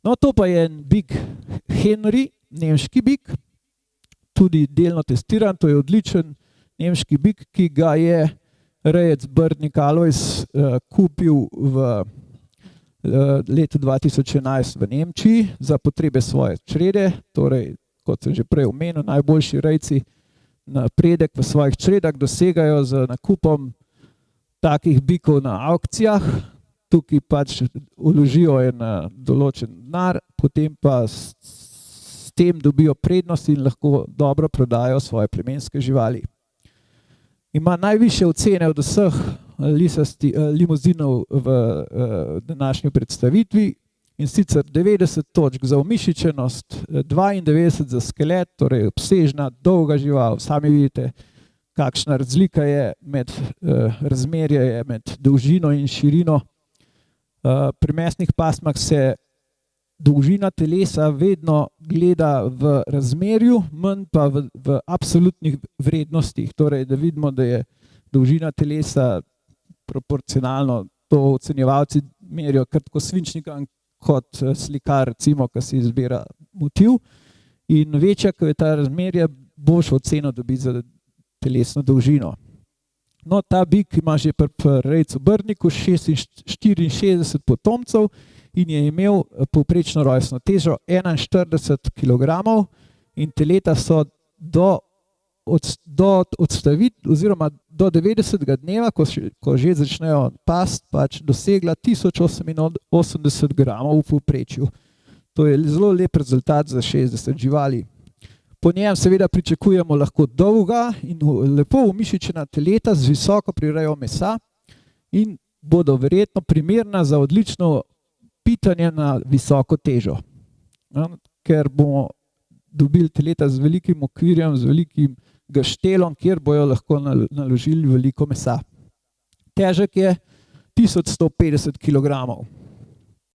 No, to pa je en bik Henry, nemški bik, tudi delno testiran, to je odličen nemški bik, ki ga je rejec Brdnik Alojz kupil v letu 2011 v Nemčiji za potrebe svoje črede, torej, kot sem že prej omenil, najboljši rejci napredek v svojih čredah dosegajo z nakupom takih bikov na avkcijah. Tukaj pač vložijo en določen denar, potem pa s tem dobijo prednost in lahko dobro prodajo svoje plemenske živali. Ima najvišje ocene od vseh limuzinov v današnji predstavitvi, in sicer 90 točk za omišičenost, 92 za skelet, torej obsežna, dolga žival. Sami vidite, kakšna razlika je razmerje je med dolžino in širino. Pri mesnih pasmah se dolžina telesa vedno gleda v razmerju, manj pa v absolutnih vrednostih. Torej, da vidimo, da je dolžina telesa proporcionalno, to ocenjevalci merijo tako svinčnikam kot slikar, recimo, ki si izbira motiv. In večja, ko je ta razmerja, boljšo oceno dobi za telesno dolžino. No, ta bik ima že pri rejcu Brdniku 64 potomcev in je imel povprečno rojstno težo 41 kilogramov in teleta so do odstavitve oziroma do 90. dneva, ko že začnejo pasti, pač dosegla 1088 gramov v povprečju. To je zelo lep rezultat za 60 živali. Po njem seveda pričakujemo lahko dolga in lepo umišičena teleta z visoko prirejo mesa in bodo verjetno primerna za odlično pitanje na visoko težo. Ker bomo dobili teleta z velikim okvirjem, z velikim gaštelom, kjer bojo lahko naložili veliko mesa. Težek je 1150 kilogramov.